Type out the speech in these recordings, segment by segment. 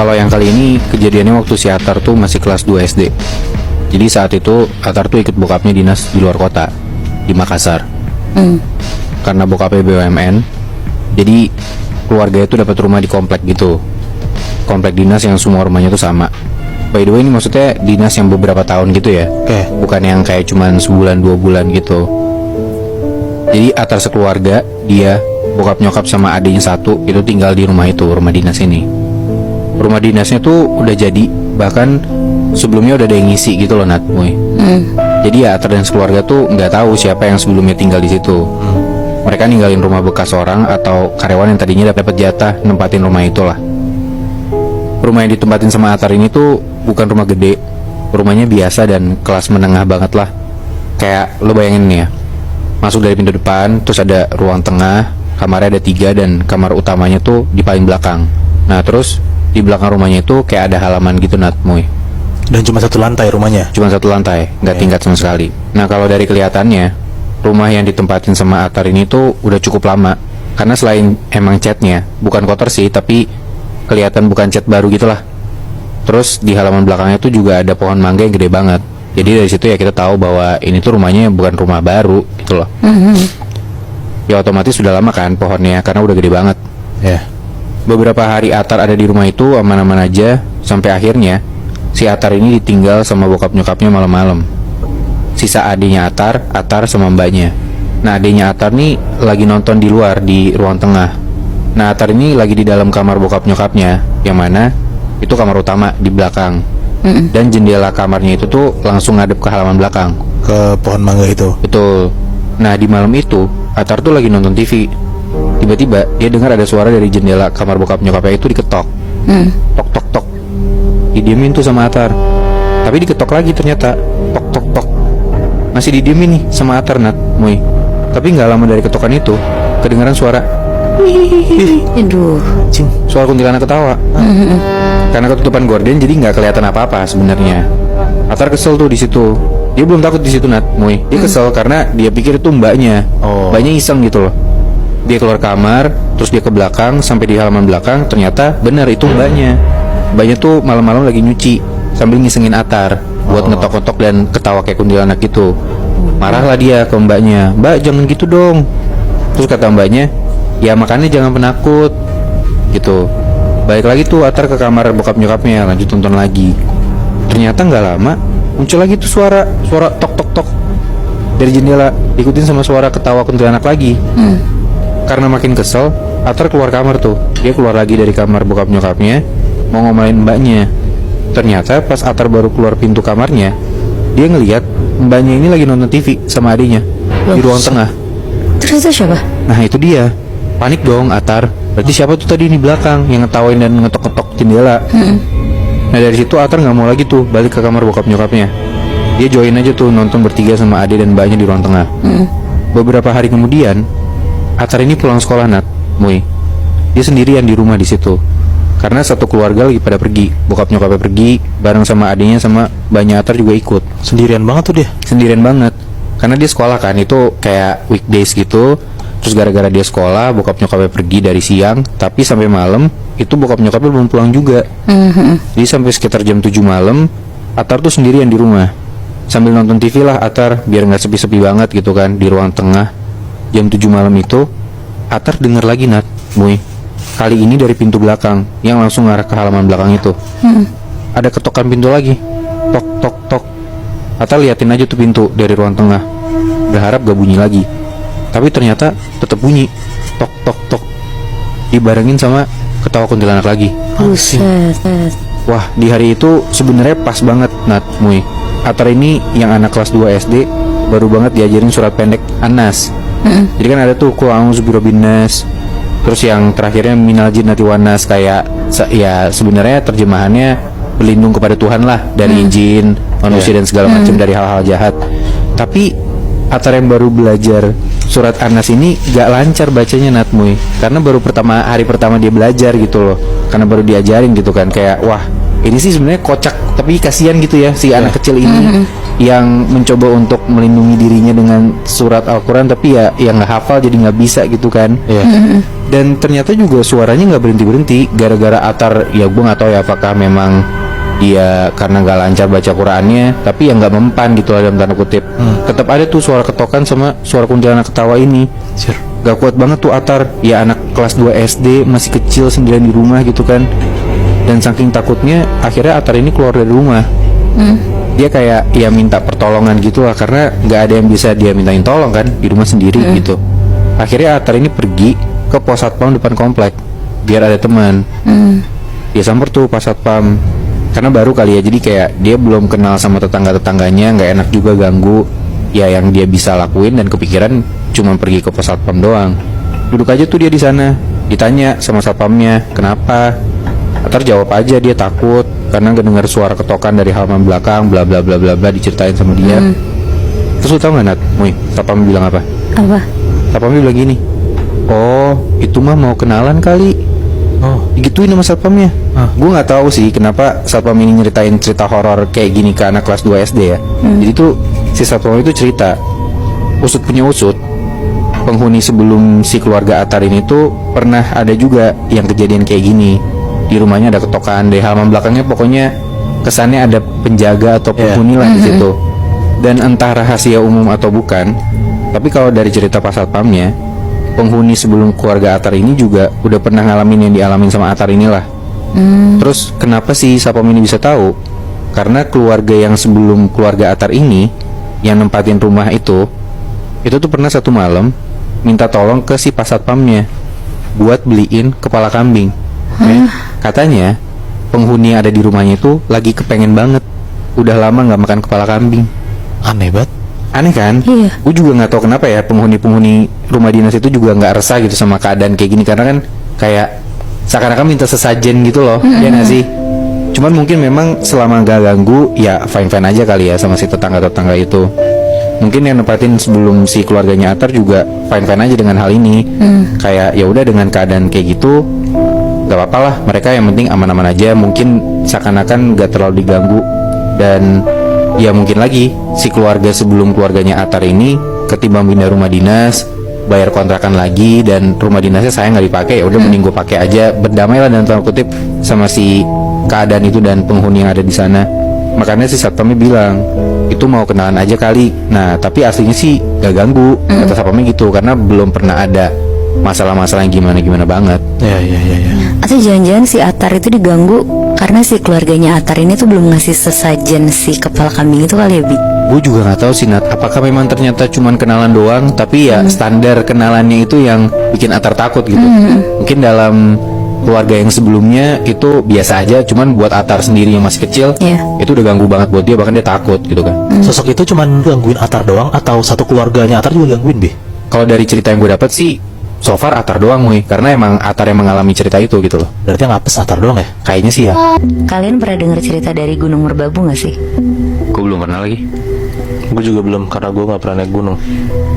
Kalau yang kali ini kejadiannya waktu si Atar tuh masih kelas 2 SD. Jadi saat itu Atar tuh ikut bokapnya dinas di luar kota, di Makassar. Karena bokapnya BUMN, jadi keluarganya tuh dapat rumah di komplek gitu. Komplek dinas yang semua rumahnya tuh sama. By the way, ini maksudnya dinas yang beberapa tahun gitu ya. Oke. Bukan yang kayak cuman sebulan 2 bulan gitu. Jadi Atar sekeluarga, dia, bokap nyokap sama adiknya satu, itu tinggal di rumah itu, rumah dinas ini. Rumah dinasnya tuh udah jadi, bahkan sebelumnya udah ada yang ngisi gitu loh, Nat, Muy. Jadi ya Atar dan sekeluarga tuh nggak tahu siapa yang sebelumnya tinggal di situ. Mereka ninggalin rumah bekas orang atau karyawan yang tadinya dapat jatah nempatin rumah itulah. Rumah yang ditempatin sama Atar ini tuh bukan rumah gede, rumahnya biasa dan kelas menengah banget lah. Kayak lo bayangin nih ya, masuk dari pintu depan, terus ada ruang tengah, kamarnya ada 3 dan kamar utamanya tuh di paling belakang. Nah terus di belakang rumahnya itu kayak ada halaman gitu, Nat, Muy. Dan cuma satu lantai rumahnya? Cuma satu lantai, nggak tingkat sama sekali. Nah kalau dari kelihatannya, rumah yang ditempatin sama Atar ini tuh udah cukup lama. Karena selain emang catnya, bukan kotor sih, tapi kelihatan bukan cat baru gitulah. Terus di halaman belakangnya tuh juga ada pohon mangga yang gede banget. Jadi dari situ ya kita tahu bahwa ini tuh rumahnya bukan rumah baru gitu loh. Ya otomatis sudah lama kan pohonnya, karena udah gede banget. Ya. Beberapa hari Atar ada di rumah itu aman-aman aja, sampai akhirnya si Atar ini ditinggal sama bokap nyokapnya malam-malam. Sisa adiknya Atar sama mbaknya. Nah adiknya Atar nih lagi nonton di luar di ruang tengah. Nah Atar ini lagi di dalam kamar bokap nyokapnya, yang mana itu kamar utama di belakang. Dan jendela kamarnya itu tuh langsung ngadep ke halaman belakang, Ke pohon mangga itu? betul. Nah di malam itu Atar tuh lagi nonton TV. Tiba-tiba dia dengar ada suara dari jendela kamar bokap nyokapnya itu diketok. Tok tok tok. Didiemin tuh sama Atar. Tapi diketok lagi ternyata. Tok tok tok. Masih didiemin nih sama Atar, Nat, Muy. Tapi nggak lama dari ketokan itu kedengaran suara. Aduh. Suara kuntilanak ketawa. Karena ketutupan gorden jadi nggak kelihatan apa-apa sebenarnya. Atar kesel tuh di situ. Dia belum takut di situ, Nat, Muy. Dia kesel karena dia pikir itu mbaknya. Mbaknya iseng gitu loh. Dia keluar kamar, terus dia ke belakang, sampai di halaman belakang, ternyata benar itu mbaknya. Mbaknya tuh malam-malam lagi nyuci sambil ngisengin Atar buat ngetok-ngetok dan ketawa kayak kuntilanak gitu. Marahlah dia ke mbaknya, "Mbak jangan gitu dong." Terus kata mbaknya, "Ya makanya jangan penakut." Gitu. Balik lagi tuh Atar ke kamar bokap nyokapnya, lanjut tonton lagi. Ternyata nggak lama muncul lagi tuh suara tok tok tok dari jendela, diikutin sama suara ketawa kuntilanak lagi. Karena makin kesel, Atar keluar kamar tuh. Dia keluar lagi dari kamar bokap nyokapnya, mau ngomelin mbaknya. Ternyata pas Atar baru keluar pintu kamarnya, dia ngelihat mbaknya ini lagi nonton TV sama adiknya di ruang tengah. Terus itu siapa? Nah itu dia, panik dong Atar. Berarti siapa tuh tadi di belakang yang ngetawain dan ngetok-ngetok jendela. Nah dari situ Atar nggak mau lagi tuh balik ke kamar bokap nyokapnya. Dia join aja tuh nonton bertiga sama adik dan mbaknya di ruang tengah. Beberapa hari kemudian Atar ini pulang sekolah, Nat, Muy. Dia sendirian di rumah di situ. Karena satu keluarga lagi pada pergi. Bokap nyokapnya pergi, bareng sama adiknya sama mbaknya Atar juga ikut. Sendirian banget tuh dia? Sendirian banget. Karena dia sekolah kan, itu kayak weekdays gitu. Terus gara-gara dia sekolah, bokap nyokapnya pergi dari siang, tapi sampai malam itu bokap nyokapnya belum pulang juga. Jadi sampai sekitar jam 7 malam Atar tuh sendirian di rumah. Sambil nonton TV lah Atar, biar nggak sepi-sepi banget gitu kan di ruang tengah. Jam 7 malam itu Atar dengar lagi, Nat, Muy. Kali ini dari pintu belakang yang langsung ngarah ke halaman belakang itu. Ada ketokan pintu lagi. Tok tok tok. Atar liatin aja tuh pintu dari ruang tengah, berharap gak bunyi lagi. Tapi ternyata tetap bunyi. Tok tok tok. Dibarengin sama ketawa kuntilanak lagi. Buset. Wah, di hari itu sebenarnya pas banget, Nat, Muy. Atar ini yang anak kelas 2 SD baru banget diajarin surat pendek An-Nas. Jadi kan ada tuh Qul a'udzu birabbin nas. Terus yang terakhirnya minal jinnati wan nas, kayak ya sebenarnya terjemahannya berlindung kepada Tuhan lah dari jin, manusia dan segala macam dari hal-hal jahat. Tapi Atar yang baru belajar surat An-Nas ini gak lancar bacanya, Nat, Muy. Karena baru hari pertama dia belajar gitu loh. Karena baru diajarin gitu kan, kayak wah ini sih sebenarnya kocak, tapi kasihan gitu ya si anak kecil ini yang mencoba untuk melindungi dirinya dengan surat Al-Quran, tapi ya nggak hafal jadi nggak bisa gitu kan. Dan ternyata juga suaranya nggak berhenti-berhenti gara-gara Atar. Ya gue nggak tahu ya apakah memang dia karena nggak lancar baca Qurannya, tapi ya nggak mempan gitu lah dalam tanda kutip. Tetap ada tuh suara ketokan sama suara kuntilanak ketawa ini. Sure. Gak kuat banget tuh Atar. Ya anak kelas 2 SD masih kecil sendirian di rumah gitu kan. Dan saking takutnya akhirnya Atar ini keluar dari rumah. Dia kayak ya minta pertolongan gitu lah, karena nggak ada yang bisa dia mintain tolong kan di rumah sendiri gitu. Akhirnya Atar ini pergi ke pos satpam depan komplek biar ada teman. Dia samper tuh pas satpam karena baru kali ya, jadi kayak dia belum kenal sama tetangga-tetangganya, nggak enak juga ganggu. Ya yang dia bisa lakuin dan kepikiran cuma pergi ke pos satpam doang. Duduk aja tuh dia di sana, ditanya sama satpamnya kenapa. Atar jawab aja dia takut karena ngedengar suara ketokan dari halaman belakang, bla bla bla bla bla, diceritain sama dia. Terus lu tau nggak Nat, Mui, satpam bilang apa? Apa? Satpamnya bilang gini, oh itu mah mau kenalan kali. Oh, Digituin sama satpamnya. Gue nggak tahu sih kenapa satpam ini nyeritain cerita horor kayak gini ke anak kelas 2 SD ya. Jadi tuh si satpam itu cerita, usut punya usut, penghuni sebelum si keluarga Atar ini tuh pernah ada juga yang kejadian kayak gini. Di rumahnya ada ketokan, di halaman belakangnya pokoknya kesannya ada penjaga atau penghuni lah di situ. Dan entah rahasia umum atau bukan, tapi kalau dari cerita pas satpamnya, penghuni sebelum keluarga Atar ini juga udah pernah ngalamin yang dialamin sama Atar inilah. Terus kenapa sih satpam ini bisa tahu? Karena keluarga yang sebelum keluarga Atar ini yang nempatin rumah itu tuh pernah satu malam minta tolong ke si pas satpamnya buat beliin kepala kambing. Katanya penghuni yang ada di rumahnya itu lagi kepengen banget, udah lama nggak makan kepala kambing. aneh banget. Aneh kan? Iya. Gue juga nggak tahu kenapa ya penghuni-penghuni rumah dinas itu juga nggak resah gitu sama keadaan kayak gini, karena kan kayak seakan-akan minta sesajen gitu loh, ya nggak sih? Cuman mungkin memang selama nggak ganggu ya fine-fine aja kali ya sama si tetangga-tetangga itu. Mungkin yang nempatin sebelum si keluarganya Atar juga fine-fine aja dengan hal ini. Kayak ya udah dengan keadaan kayak gitu gak apa-apa lah, mereka yang penting aman-aman aja. Mungkin seakan-akan gak terlalu diganggu. Dan ya mungkin lagi si keluarga sebelum keluarganya Atar ini ketimbang pindah rumah dinas, bayar kontrakan lagi, dan rumah dinasnya saya nggak dipakai, ya udah mending gue pakai aja, berdamailah dan tanda kutip sama si keadaan itu dan penghuni yang ada di sana. Makanya si satpamnya bilang itu mau kenalan aja kali. Nah tapi aslinya sih gak ganggu, kata satpamnya gitu, karena belum pernah ada masalah-masalah yang gimana-gimana banget. Ya. Atau jangan-jangan si Atar itu diganggu karena si keluarganya Atar ini tuh belum ngasih sesajen si kepala kambing itu kali ya, Bi? Gue juga nggak tahu sih Nat, apakah memang ternyata cuman kenalan doang, tapi ya standar kenalannya itu yang bikin Atar takut gitu. Mungkin dalam keluarga yang sebelumnya itu biasa aja, cuman buat Atar sendiri yang masih kecil, itu udah ganggu banget buat dia, bahkan dia takut gitu kan. Sosok itu cuman gangguin Atar doang atau satu keluarganya Atar juga gangguin, Bi? Kalau dari cerita yang gue dapat sih so far Atar doang, Mui, karena emang Atar yang mengalami cerita itu gitu loh. Berarti yang ngapes Atar doang ya? Kayaknya sih ya. Kalian pernah dengar cerita dari Gunung Merbabu gak sih? Gue belum pernah lagi. Gue juga belum, karena gue gak pernah naik gunung.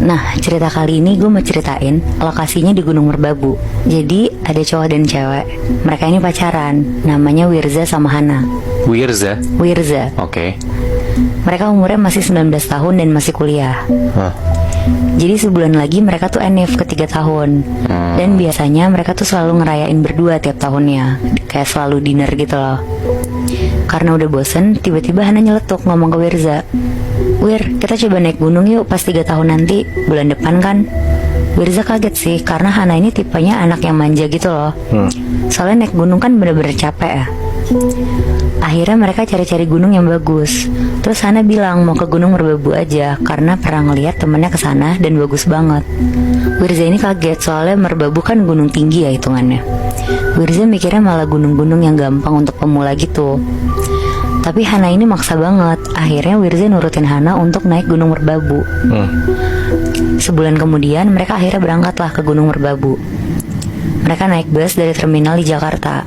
Nah, cerita kali ini gue mau ceritain lokasinya di Gunung Merbabu. Jadi ada cowok dan cewek. Mereka ini pacaran, namanya Wirza sama Hana. Wirza. Wirza. Oke. Mereka umurnya masih 19 tahun dan masih kuliah. Hah. Jadi sebulan lagi mereka tuh NF ke 3 tahun. Dan biasanya mereka tuh selalu ngerayain berdua tiap tahunnya, kayak selalu dinner gitu loh. Karena udah bosen, tiba-tiba Hana nyeletuk ngomong ke Wirza, "Wir, kita coba naik gunung yuk pas 3 tahun nanti, bulan depan kan." Wirza kaget sih, karena Hana ini tipenya anak yang manja gitu loh. Soalnya naik gunung kan bener-bener capek ya. Akhirnya mereka cari-cari gunung yang bagus. Terus Hana bilang mau ke Gunung Merbabu aja karena pernah ngeliat temennya kesana dan bagus banget. Wirza ini kaget soalnya Merbabu kan gunung tinggi ya hitungannya. Wirza mikirnya malah gunung-gunung yang gampang untuk pemula gitu. Tapi Hana ini maksa banget. Akhirnya Wirza nurutin Hana untuk naik Gunung Merbabu. Sebulan kemudian mereka akhirnya berangkatlah ke Gunung Merbabu. Mereka naik bus dari terminal di Jakarta.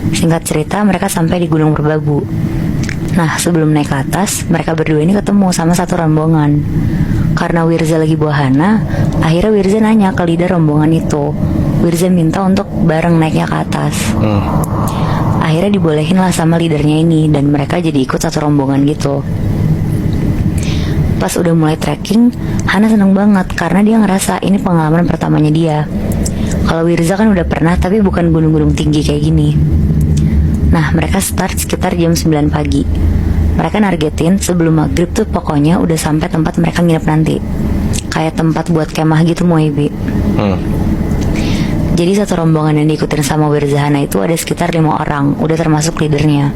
Singkat cerita mereka sampai di Gunung Merbabu. Nah sebelum naik ke atas, mereka berdua ini ketemu sama satu rombongan. Karena Wirza lagi bawa Hana, akhirnya Wirza nanya ke leader rombongan itu. Wirza minta untuk bareng naiknya ke atas. Akhirnya dibolehin lah sama leadernya ini, dan mereka jadi ikut satu rombongan gitu. Pas udah mulai trekking, Hana seneng banget karena dia ngerasa ini pengalaman pertamanya dia. Kalau Wirza kan udah pernah, tapi bukan gunung-gunung tinggi kayak gini. Nah, mereka start sekitar jam 9 pagi. Mereka nargetin sebelum maghrib tuh pokoknya udah sampai tempat mereka nginep nanti. Kayak tempat buat kemah gitu, Moebi. Jadi satu rombongan yang diikutin sama Wirza Hana itu ada sekitar 5 orang, udah termasuk leadernya.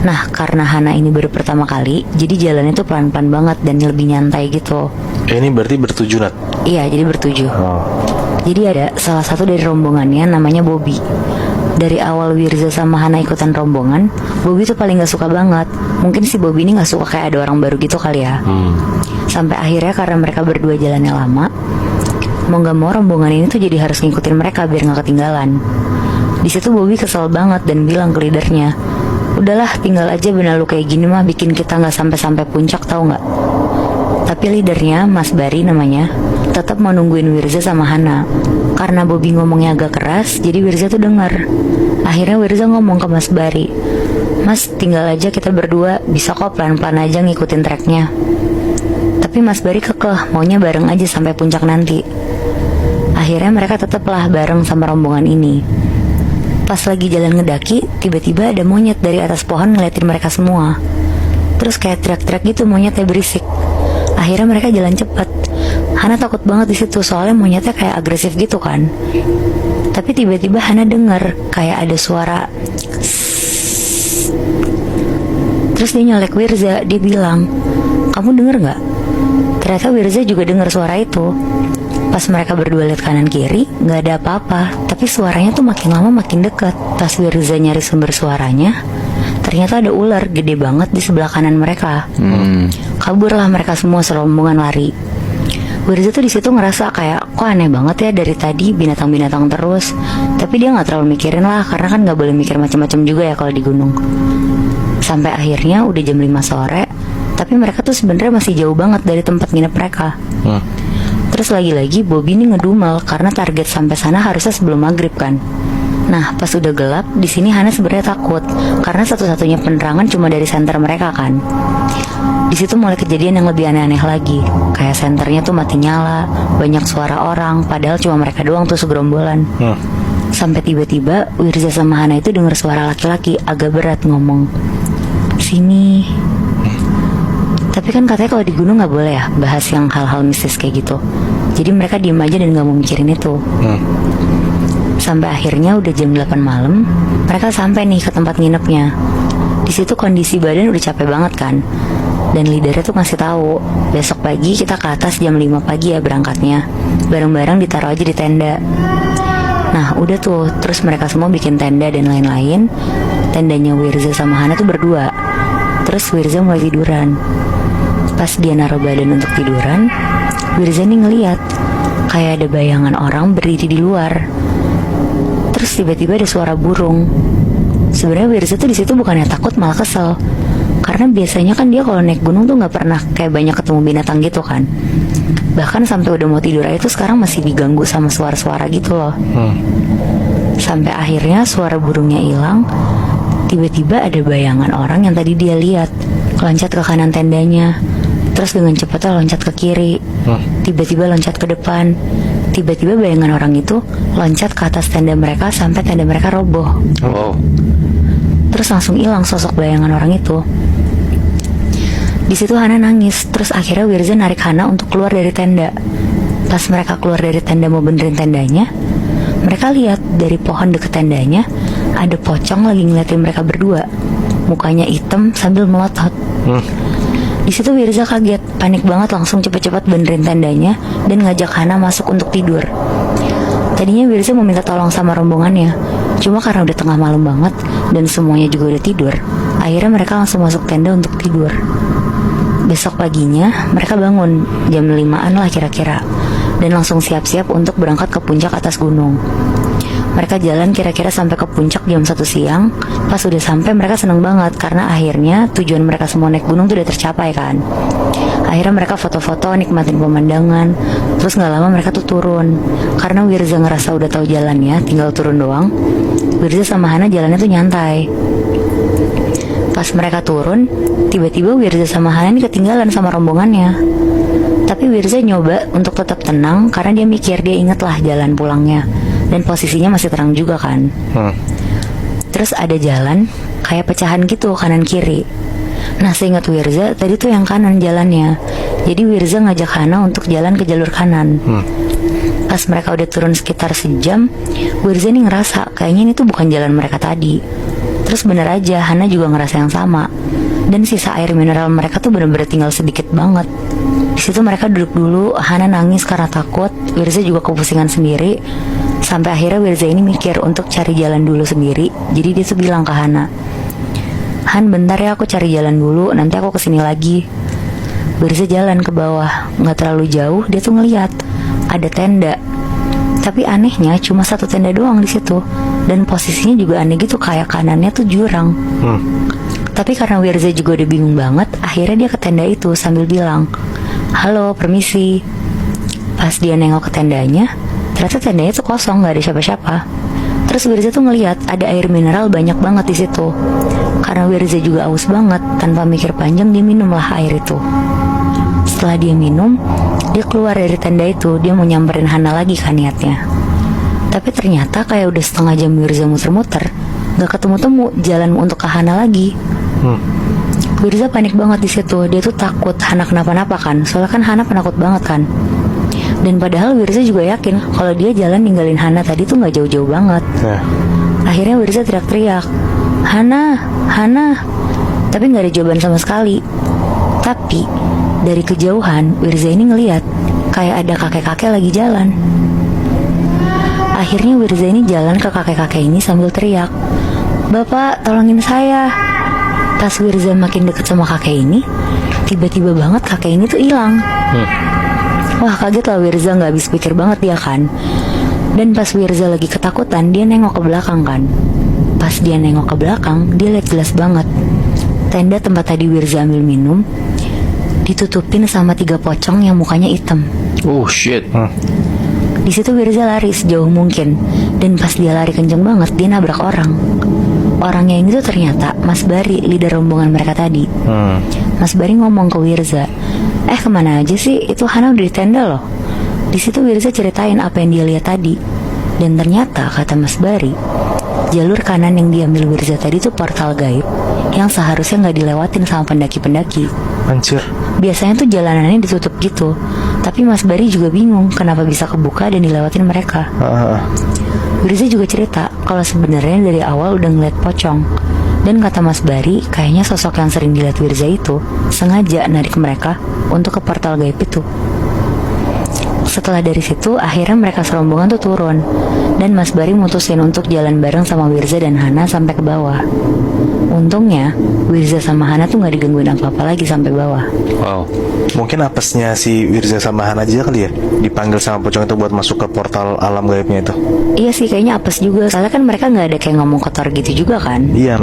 Nah, karena Hana ini baru pertama kali, jadi jalannya tuh pelan-pelan banget dan lebih nyantai gitu. Ini berarti bertujuh, Nat? Iya, jadi bertujuh. Jadi ada salah satu dari rombongannya namanya Bobby. Dari awal Wirza sama Hana ikutan rombongan, Bobby tuh paling gak suka banget. Mungkin si Bobby ini gak suka kayak ada orang baru gitu kali ya. Sampai akhirnya karena mereka berdua jalannya lama, mau gak mau rombongan ini tuh jadi harus ngikutin mereka biar gak ketinggalan. Di situ Bobby kesel banget dan bilang ke leadernya, udahlah tinggal aja benar lu kayak gini mah bikin kita gak sampai-sampai puncak tau gak. Tapi leadernya, Mas Bari namanya, tetap mau nungguin Wirza sama Hana. Karena Bobby ngomongnya agak keras, jadi Wirza tuh dengar. Akhirnya Wirza ngomong ke Mas Bari, Mas tinggal aja kita berdua, bisa kok pelan-pelan aja ngikutin treknya. Tapi Mas Bari kekeh, maunya bareng aja sampai puncak nanti. Akhirnya mereka tetaplah bareng sama rombongan ini. Pas lagi jalan ngedaki, tiba-tiba ada monyet dari atas pohon ngeliatin mereka semua. Terus kayak teriak-teriak gitu, monyetnya berisik. Akhirnya mereka jalan cepat. Hana takut banget di situ soalnya monyetnya kayak agresif gitu kan. Tapi tiba-tiba Hana dengar kayak ada suara. Terus dia nyolek Wirza, dia bilang, kamu denger gak? Ternyata Wirza juga dengar suara itu. Pas mereka berdua lihat kanan kiri, gak ada apa-apa. Tapi suaranya tuh makin lama makin dekat. Pas Wirza nyari sumber suaranya, ternyata ada ular gede banget di sebelah kanan mereka. Kaburlah mereka semua serombongan lari. Wirza tuh di situ ngerasa kayak kok aneh banget ya dari tadi binatang-binatang terus. Tapi dia nggak terlalu mikirin lah karena kan nggak boleh mikir macam-macam juga ya kalau di gunung. Sampai akhirnya udah jam 5 sore, tapi mereka tuh sebenarnya masih jauh banget dari tempat nginep mereka. Terus lagi-lagi Bobby ini ngedumel karena target sampai sana harusnya sebelum maghrib kan. Nah, pas udah gelap, di sini Hana sebenarnya takut karena satu-satunya penerangan cuma dari senter mereka kan. Di situ mulai kejadian yang lebih aneh-aneh lagi. Kayak senternya tuh mati nyala, banyak suara orang, padahal cuma mereka doang tuh segerombolan. Sampai tiba-tiba Wirza sama Hana itu dengar suara laki-laki agak berat ngomong, sini. Tapi kan katanya kalau di gunung nggak boleh ya bahas yang hal-hal mistis kayak gitu. Jadi mereka diem aja dan nggak mau mikirin itu. Sampai akhirnya udah jam 8 malam, mereka sampai nih ke tempat nginepnya. Di situ kondisi badan udah capek banget kan. Dan leadernya tuh ngasih tahu, besok pagi kita ke atas jam 5 pagi ya berangkatnya. Barang-barang ditaruh aja di tenda. Nah udah tuh, terus mereka semua bikin tenda dan lain-lain. Tendanya Wirza sama Hana tuh berdua. Terus Wirza mulai tiduran. Pas dia naruh badan untuk tiduran, Wirza nih ngeliat kayak ada bayangan orang berdiri di luar. Terus tiba-tiba ada suara burung. Sebenarnya Wirza tuh di situ bukannya takut malah kesel. Karena biasanya kan dia kalau naik gunung tuh nggak pernah kayak banyak ketemu binatang gitu kan. Bahkan sampai udah mau tidur aja tuh sekarang masih diganggu sama suara-suara gitu loh. Sampai akhirnya suara burungnya hilang. Tiba-tiba ada bayangan orang yang tadi dia lihat loncat ke kanan tendanya. Terus dengan cepatnya loncat ke kiri. Tiba-tiba loncat ke depan. Tiba-tiba bayangan orang itu loncat ke atas tenda mereka sampai tenda mereka roboh. Terus langsung hilang sosok bayangan orang itu. Di situ Hana nangis. Terus akhirnya Wirza narik Hana untuk keluar dari tenda. Pas mereka keluar dari tenda mau benerin tendanya, mereka lihat dari pohon deket tendanya ada pocong lagi ngeliatin mereka berdua. Mukanya hitam sambil melotot. Di situ Wirza kaget, panik banget, langsung cepet-cepet benerin tendanya dan ngajak Hana masuk untuk tidur. Tadinya Wirza mau minta tolong sama rombongannya, cuma karena udah tengah malam banget dan semuanya juga udah tidur, akhirnya mereka langsung masuk tenda untuk tidur. Besok paginya mereka bangun jam 5-an lah kira-kira, dan langsung siap-siap untuk berangkat ke puncak atas gunung. Mereka jalan kira-kira sampai ke puncak jam 1 siang. Pas udah sampai mereka seneng banget karena akhirnya tujuan mereka semua naik gunung tuh udah tercapai kan. Akhirnya mereka foto-foto nikmatin pemandangan. Terus gak lama mereka tuh turun. Karena Wirza ngerasa udah tahu jalannya, tinggal turun doang. Wirza sama Hana jalannya tuh nyantai. Pas mereka turun, tiba-tiba Wirza sama Hana ini ketinggalan sama rombongannya. Tapi Wirza nyoba untuk tetap tenang karena dia mikir, dia inget lah jalan pulangnya. Dan posisinya masih terang juga kan. Terus ada jalan kayak pecahan gitu kanan kiri. Nah seingat Wirza tadi tuh yang kanan jalannya. Jadi Wirza ngajak Hana untuk jalan ke jalur kanan. Pas mereka udah turun sekitar sejam, Wirza nih ngerasa kayaknya ini tuh bukan jalan mereka tadi. Terus bener aja Hana juga ngerasa yang sama. Dan sisa air mineral mereka tuh bener-bener tinggal sedikit banget. Di situ mereka duduk dulu, Hana nangis karena takut, Wirza juga kepusingan sendiri. Sampai akhirnya Wirza ini mikir untuk cari jalan dulu sendiri. Jadi dia tuh bilang ke Hana, "Han, bentar ya, aku cari jalan dulu, nanti aku kesini lagi." Wirza jalan ke bawah, nggak terlalu jauh dia tuh ngeliat ada tenda. Tapi anehnya cuma satu tenda doang di situ, dan posisinya juga aneh gitu, kayak kanannya tuh jurang. Tapi karena Wirza juga udah bingung banget, akhirnya dia ke tenda itu sambil bilang, "Halo, permisi." Pas dia nengok ke tendanya, ternyata tendanya tuh kosong, nggak ada siapa-siapa. Terus Wirza tuh ngeliat ada air mineral banyak banget di situ. Karena Wirza juga aus banget, tanpa mikir panjang dia minumlah air itu. Setelah dia minum, dia keluar dari tenda itu. Dia mau nyamperin Hana lagi kan niatnya. Tapi ternyata kayak udah setengah jam Wirza muter-muter, gak ketemu-temu jalan untuk ke Hana lagi. Wirza panik banget di situ. Dia tuh takut Hana kenapa-napa kan, soalnya kan Hana penakut banget kan. Dan padahal Wirza juga yakin kalau dia jalan ninggalin Hana tadi tuh gak jauh-jauh banget. Akhirnya Wirza teriak-teriak, "Hana, Hana." Tapi gak ada jawaban sama sekali. Tapi dari kejauhan Wirza ini ngeliat kayak ada kakek-kakek lagi jalan. Akhirnya Wirza ini jalan ke kakek-kakek ini sambil teriak, "Bapak, tolongin saya." Pas Wirza makin deket sama kakek ini, tiba-tiba banget kakek ini tuh hilang. Wah, kaget lah Wirza, gak habis pikir banget dia kan. Dan pas Wirza lagi ketakutan, dia nengok ke belakang kan. Pas dia nengok ke belakang, dia lihat jelas banget tenda tempat tadi Wirza ambil minum ditutupin sama 3 pocong yang mukanya hitam. Oh shit. Di situ Wirza lari sejauh mungkin, dan pas dia lari kenceng banget, dia nabrak orang. Orangnya ini tuh ternyata Mas Bari, leader rombongan mereka tadi. Mas Bari ngomong ke Wirza, "Kemana aja sih? Itu Hana udah di tenda loh." Di situ Wirza ceritain apa yang dia lihat tadi. Dan ternyata kata Mas Bari, jalur kanan yang diambil Wirza tadi tuh portal gaib yang seharusnya nggak dilewatin sama pendaki-pendaki. Anjir. Biasanya tuh jalanannya ditutup gitu. Tapi Mas Bari juga bingung kenapa bisa kebuka dan dilewatin mereka. Wirza juga cerita kalau sebenarnya dari awal udah ngeliat pocong. Dan kata Mas Bari, kayaknya sosok yang sering dilihat Wirza itu sengaja narik mereka untuk ke portal gaib itu. Setelah dari situ, akhirnya mereka serombongan tuh turun. Dan Mas Bari mutusin untuk jalan bareng sama Wirza dan Hana sampai ke bawah. Untungnya, Wirza sama Hana tuh gak digangguin apa-apa lagi sampai bawah. Wow. Mungkin apesnya si Wirza sama Hana aja kali ya, dipanggil sama pocong itu buat masuk ke portal alam gaibnya itu. Iya sih, kayaknya apes juga. Soalnya kan mereka gak ada kayak ngomong kotor gitu juga kan. Iya,